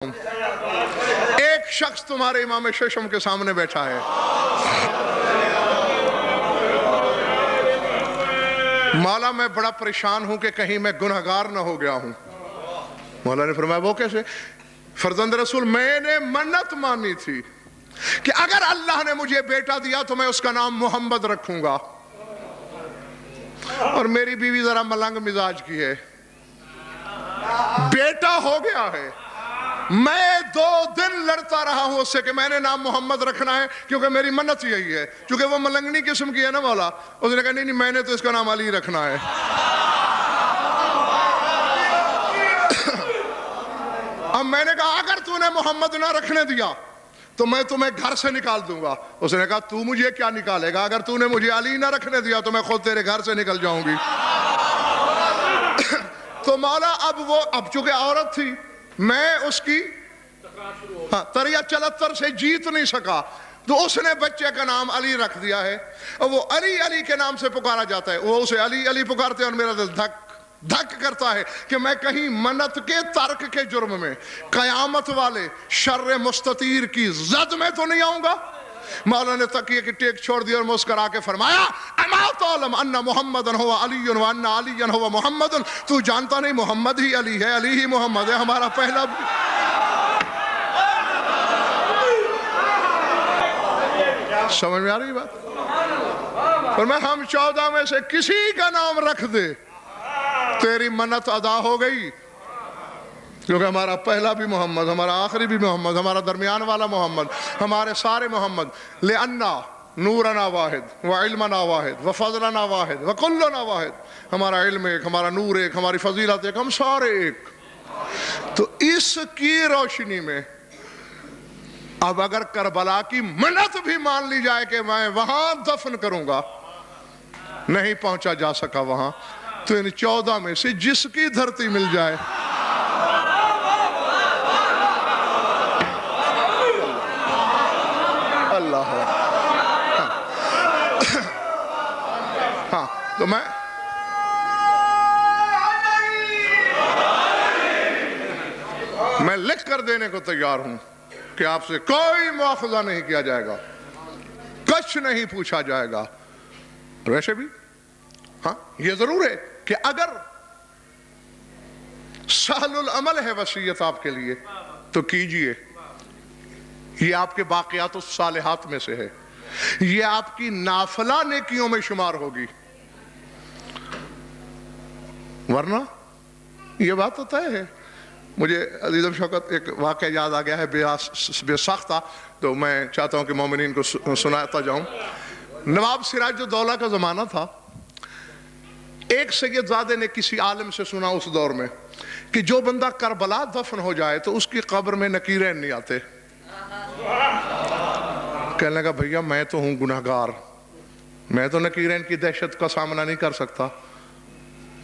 ایک شخص تمہارے امام ششم کے سامنے بیٹھا ہے، مولا میں بڑا پریشان ہوں کہ کہیں میں گنہگار نہ ہو گیا ہوں۔ مولا نے فرمایا وہ کیسے؟ فرزند رسول میں نے منت مانی تھی کہ اگر اللہ نے مجھے بیٹا دیا تو میں اس کا نام محمد رکھوں گا، اور میری بیوی ذرا ملنگ مزاج کی ہے، بیٹا ہو گیا ہے، میں 2 دن لڑتا رہا ہوں اس سے کہ میں نے نام محمد رکھنا ہے کیونکہ میری منت یہی ہے، چونکہ وہ ملنگنی قسم کی ہے نا مولا، اس نے کہا نہیں میں نے تو اس کا نام علی رکھنا ہے۔ اب میں نے کہا اگر تو نے محمد نہ رکھنے دیا تو میں تمہیں گھر سے نکال دوں گا۔ اس نے کہا تو مجھے کیا نکالے گا؟ اگر تو نے مجھے علی نہ رکھنے دیا تو میں خود تیرے گھر سے نکل جاؤں گی۔ تو مولا اب چونکہ عورت تھی، میں اس کی تریا چلتر سے جیت نہیں سکا، تو اس نے بچے کا نام علی رکھ دیا ہے، اور وہ علی علی کے نام سے پکارا جاتا ہے، وہ اسے علی علی پکارتے ہیں، اور میرا دل دھک دھک کرتا ہے کہ میں کہیں منت کے ترک کے جرم میں قیامت والے شر مستطیر کی زد میں تو نہیں آؤں گا۔ مولا نے تکیے کی ٹیک چھوڑ دیا اور مسکرا کے فرمایا اما تعلم ان محمدن ہوا علی و ان علی ہوا محمدن، تو جانتا نہیں محمد ہی علی ہے، علی ہی محمد ہے، ہمارا پہلا سمجھ میں آ رہی بات؟ فرمایا ہم 14 میں سے کسی کا نام رکھ دے تیری منت ادا ہو گئی، کیونکہ ہمارا پہلا بھی محمد، ہمارا آخری بھی محمد، ہمارا درمیان والا محمد، ہمارے سارے محمد۔ لِأَنَّا نورنا واحد وعلمنا واحد وفضلنا واحد وکلنا واحد، ہمارا علم ایک، ہمارا نور ایک، ہماری فضیلت ایک، ہم سارے ایک۔ تو اس کی روشنی میں اب اگر کربلا کی منت بھی مان لی جائے کہ میں وہاں دفن کروں گا، نہیں پہنچا جا سکا وہاں، تو ان 14 میں سے جس کی دھرتی مل جائے اللہ ہے۔ ہاں تو میں لکھ کر دینے کو تیار ہوں کہ آپ سے کوئی مواخذہ نہیں کیا جائے گا، کچھ نہیں پوچھا جائے گا۔ ویسے بھی ہاں یہ ضرور ہے کہ اگر سہل العمل ہے وصیت آپ کے لیے تو کیجئے، یہ آپ کے باقیات الصالحات میں سے ہے، یہ آپ کی نافلہ نیکیوں میں شمار ہوگی، ورنہ یہ بات تو طے ہے۔ مجھے عزیزم شوکت ایک واقعہ یاد آ گیا ہے بے ساختہ، تو میں چاہتا ہوں کہ مومنین کو سناتا جاؤں۔ نواب سراج الدولہ کا زمانہ تھا، ایک سید زادے نے کسی عالم سے سنا اس دور میں کہ جو بندہ کربلا دفن ہو جائے تو اس کی قبر میں نکیرین نہیں آتے۔ کہنے لگا بھیا میں تو ہوں گناہگار، میں تو نکیرین کی دہشت کا سامنا نہیں کر سکتا۔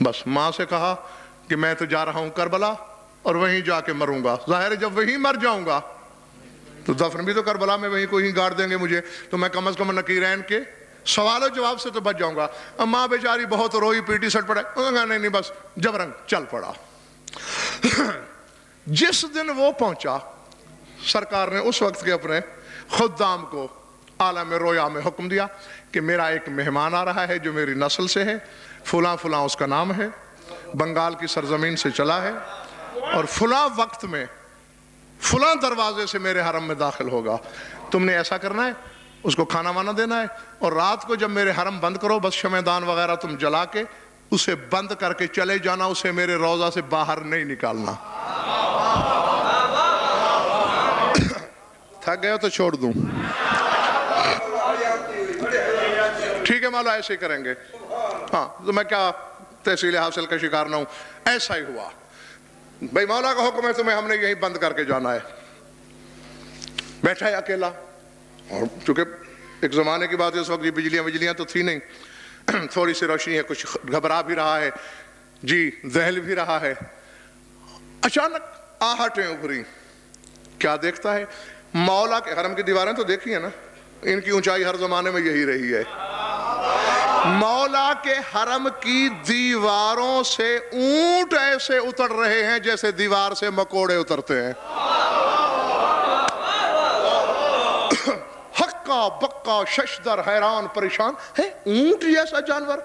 بس ماں سے کہا کہ میں تو جا رہا ہوں کربلا اور وہیں جا کے مروں گا، ظاہر ہے جب وہیں مر جاؤں گا تو دفن بھی تو کربلا میں وہیں کوئی گاڑ دیں گے مجھے، تو میں کم از کم نکیرین کے سوال و جواب سے تو بچ جاؤں گا۔ ماں بیچاری بہت روئی پیٹی سٹ پڑے، نہیں بس جبرنگ چل پڑا۔ جس دن وہ پہنچا، سرکار نے اس وقت کے اپنے خدام کو عالم رویا میں حکم دیا کہ میرا ایک مہمان آ رہا ہے جو میری نسل سے ہے، فلاں فلاں اس کا نام ہے، بنگال کی سرزمین سے چلا ہے، اور فلاں وقت میں فلاں دروازے سے میرے حرم میں داخل ہوگا، تم نے ایسا کرنا ہے، اس کو کھانا وانا دینا ہے، اور رات کو جب میرے حرم بند کرو بس شمعدان وغیرہ تم جلا کے اسے بند کر کے چلے جانا، اسے میرے روضہ سے باہر نہیں نکالنا۔ تھک گئے تو چھوڑ دوں؟ ٹھیک ہے مولا ایسے ہی کریں گے۔ ہاں تو میں کیا تحصیل حاصل کا شکار نہ ہوں، ایسا ہی ہوا۔ بھئی مولا کا حکم ہے تمہیں، ہم نے یہی بند کر کے جانا ہے۔ بیٹھا ہے اکیلا، اور چونکہ ایک زمانے کی بات ہے، اس وقت یہ بجلیاں تو تھی نہیں، تھوڑی سی روشنی ہے، کچھ گھبرا بھی رہا ہے، جی دہل بھی رہا ہے۔ اچانک آہٹیں ابھری، کیا دیکھتا ہے؟ مولا کے حرم کی دیواریں تو دیکھی ہیں نا، ان کی اونچائی ہر زمانے میں یہی رہی ہے۔ مولا کے حرم کی دیواروں سے اونٹ ایسے اتر رہے ہیں جیسے دیوار سے مکوڑے اترتے ہیں۔ ہکا بکا ششدر حیران پریشان ہے اونٹ جیسا جانور.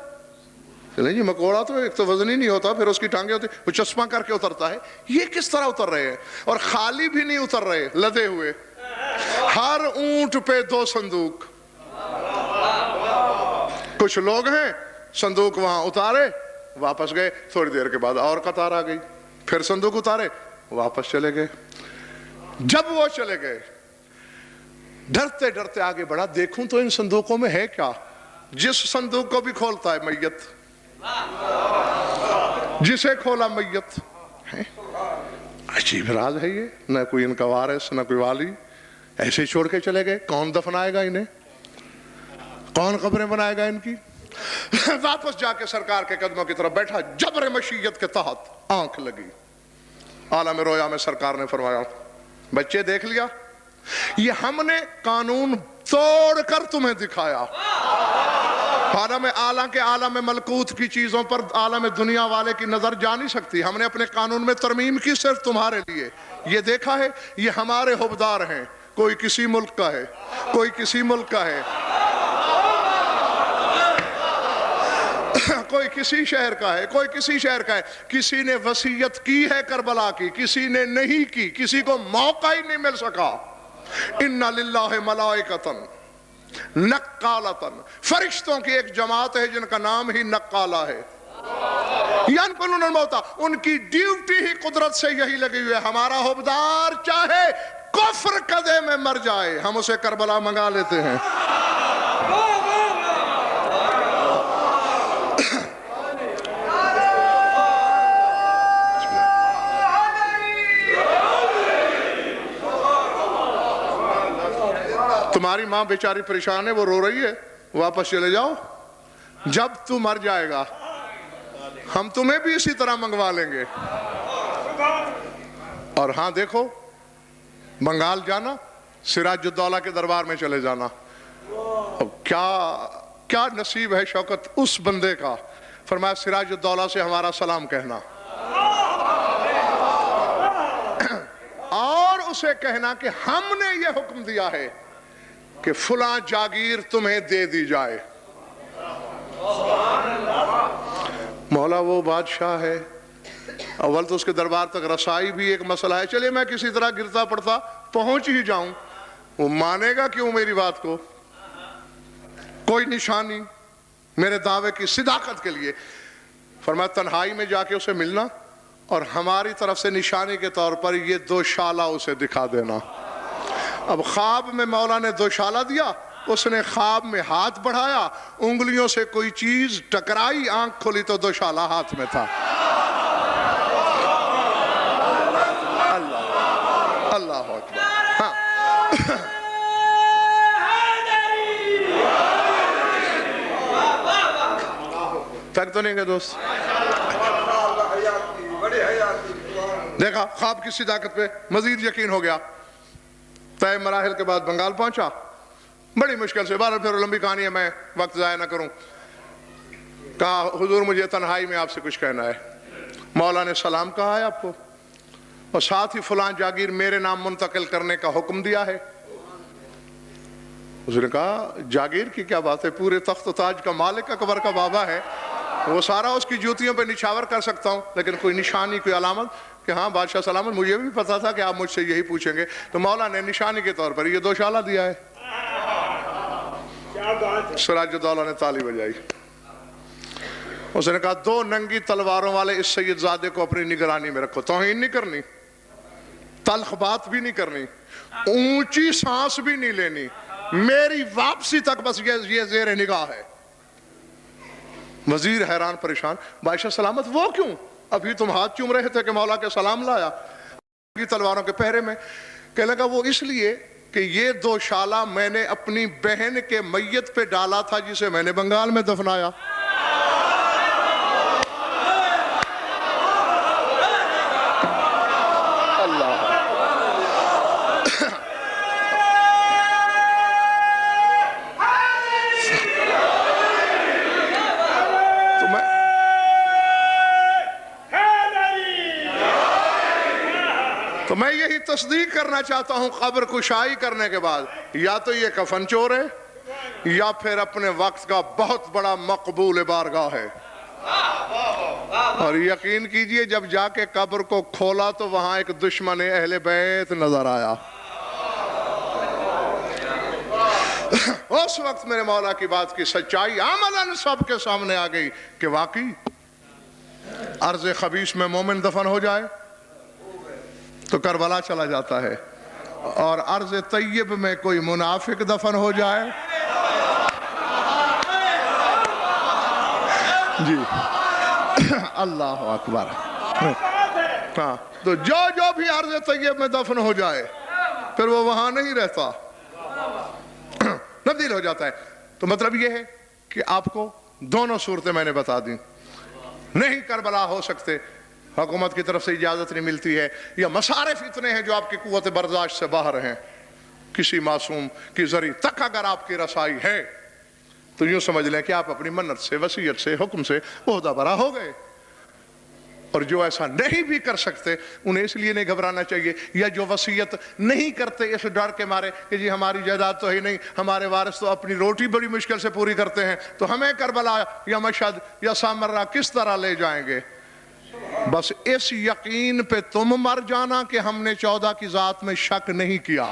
نہیں جی مکوڑا تو ایک تو وزنی نہیں ہوتا, پھر اس کی ٹانگیں ہوتی, وہ چشمہ کر کے اترتا ہے. یہ کس طرح اتر رہے ہیں؟ اور خالی بھی نہیں اتر رہے, لدے ہوئے. ہر اونٹ پہ 2 صندوق. کچھ لوگ ہیں صندوق وہاں اتارے واپس گئے, تھوڑی دیر کے بعد اور قطار آ گئی, پھر صندوق اتارے واپس چلے گئے. جب وہ چلے گئے ڈرتے ڈرتے آگے بڑھا, دیکھوں تو ان صندوقوں میں ہے کیا. جس صندوق کو بھی کھولتا ہے میت, جسے کھولا میت. عجیب راز ہے یہ, نہ کوئی ان کا وارث نہ کوئی والی, ایسے چھوڑ کے چلے گئے. کون دفنائے گا انہیں, کون قبریں بنائے گا ان کی. واپس جا کے سرکار کے قدموں کی طرف بیٹھا, جبر مشیت کے تحت آنکھ لگی. عالم رویا میں سرکار نے فرمایا بچے دیکھ لیا, یہ ہم نے قانون توڑ کر تمہیں دکھایا. عالم اعلیٰ کے عالم ملکوت کی چیزوں پر عالم دنیا والے کی نظر جا نہیں سکتی. ہم نے اپنے قانون میں ترمیم کی صرف تمہارے لیے. یہ دیکھا ہے, یہ ہمارے حبدار ہیں, کوئی کسی ملک کا ہے, کوئی کسی ملک کا ہے, کوئی کسی شہر کا ہے, کوئی کسی شہر کا ہے. کسی نے وصیت کی ہے کربلا کی, کسی نے نہیں کی, کسی کو موقع ہی نہیں مل سکا. ان للہ ملائکۃ نقالۃ, فرشتوں کی ایک جماعت ہے جن کا نام ہی نقالہ ہے. ینقلون الموتى, ان کی ڈیوٹی ہی قدرت سے یہی لگی ہوئی ہے. ہمارا حبدار چاہے کفر قدے میں مر جائے, ہم اسے کربلا منگا لیتے ہیں. تمہاری ماں بیچاری پریشان ہے, وہ رو رہی ہے, واپس چلے جاؤ. جب تو مر جائے گا ہم تمہیں بھی اسی طرح منگوا لیں گے. اور ہاں دیکھو, بنگال جانا, سراج الدولہ کے دربار میں چلے جانا. اب کیا نصیب ہے شوکت اس بندے کا. فرمایا سراج الدولہ سے ہمارا سلام کہنا, اور اسے کہنا کہ ہم نے یہ حکم دیا ہے کہ فلاں جاگیر تمہیں دے دی جائے. مولا وہ بادشاہ ہے, اول تو اس کے دربار تک رسائی بھی ایک مسئلہ ہے. چلیے میں کسی طرح گرتا پڑتا پہنچ ہی جاؤں, وہ مانے گا کیوں میری بات کو؟ کوئی نشانی میرے دعوے کی صداقت کے لیے. فرمایا تنہائی میں جا کے اسے ملنا, اور ہماری طرف سے نشانی کے طور پر یہ 2 شالہ اسے دکھا دینا. اب خواب میں مولا نے 2 شالہ دیا, اس نے خواب میں ہاتھ بڑھایا, انگلیوں سے کوئی چیز ٹکرائی, آنکھ کھولی تو 2 شالہ ہاتھ میں تھا. اللہ اللہ اکبر. ہاں تک تو نہیں گئے دوست. دیکھا خواب کی صداقت پہ مزید یقین ہو گیا. طے مراحل کے بعد بنگال پہنچا, بڑی مشکل سے. بہرحال پھر لمبی کہانی ہے, میں وقت ضائع نہ کروں. کہا حضور مجھے تنہائی میں آپ سے کچھ کہنا ہے. مولا نے سلام کہا ہے آپ کو, اور ساتھ ہی فلاں جاگیر میرے نام منتقل کرنے کا حکم دیا ہے. اس نے کہا جاگیر کی کیا بات ہے, پورے تخت و تاج کا مالک اکبر کا بابا ہے, وہ سارا اس کی جوتیوں پہ نچھاور کر سکتا ہوں, لیکن کوئی نشانی کوئی علامت کہ ہاں بادشاہ سلامت, مجھے بھی پتا تھا کہ آپ مجھ سے یہی پوچھیں گے. تو مولا نے نشانی کے طور پر یہ 2 شالہ دیا ہے. سراج الدولہ نے تالی بجائی. اس نے کہا 2 ننگی تلواروں والے اس سید زادے کو اپنی نگرانی میں رکھو. توہین نہیں کرنی, تلخ بات بھی نہیں کرنی, اونچی سانس بھی نہیں لینی, میری واپسی تک بس یہ زیر نگاہ ہے. وزیر حیران پریشان, بادشاہ سلامت وہ کیوں؟ ابھی تم ہاتھ چوم رہے تھے کہ مولا کے سلام لایا تلواروں کے پہرے میں. کہنے لگا وہ اس لیے کہ یہ 2 شالہ میں نے اپنی بہن کے میت پہ ڈالا تھا جسے میں نے بنگال میں دفنایا. اللہ تو میں یہی تصدیق کرنا چاہتا ہوں قبر کشائی کرنے کے بعد، یا تو یہ کفن چور ہے یا پھر اپنے وقت کا بہت بڑا مقبول بارگاہ ہے۔ اور یقین کیجئے جب جا کے قبر کو کھولا تو وہاں ایک دشمن اہل بیت نظر آیا۔ اس وقت میرے مولا کی بات کی سچائی عملاً سب کے سامنے آ گئی کہ واقعی ارض خبیث میں مومن دفن ہو جائے تو کربلا چلا جاتا ہے، اور ارض طیب میں کوئی منافق دفن ہو جائے جی اللہ اکبر، ہاں تو جو بھی ارض طیب میں دفن ہو جائے پھر وہ وہاں نہیں رہتا، تبدیل ہو جاتا ہے۔ تو مطلب یہ ہے کہ آپ کو دونوں صورتیں میں نے بتا دیں، نہیں کربلا ہو سکتے، حکومت کی طرف سے اجازت نہیں ملتی ہے، یا مصارف اتنے ہیں جو آپ کی قوت برداشت سے باہر ہیں، کسی معصوم کی ذریعہ تک اگر آپ کی رسائی ہے تو یوں سمجھ لیں کہ آپ اپنی منت سے، وصیت سے، حکم سے عہدہ برا ہو گئے۔ اور جو ایسا نہیں بھی کر سکتے انہیں اس لیے نہیں گھبرانا چاہیے، یا جو وصیت نہیں کرتے اس ڈر کے مارے کہ جی ہماری جائیداد تو ہی نہیں، ہمارے وارث تو اپنی روٹی بڑی مشکل سے پوری کرتے ہیں، تو ہمیں کربلا یا مشہد یا سامرہ کس طرح لے جائیں گے۔ بس اس یقین پہ تم مر جانا کہ ہم نے 14 کی ذات میں شک نہیں کیا۔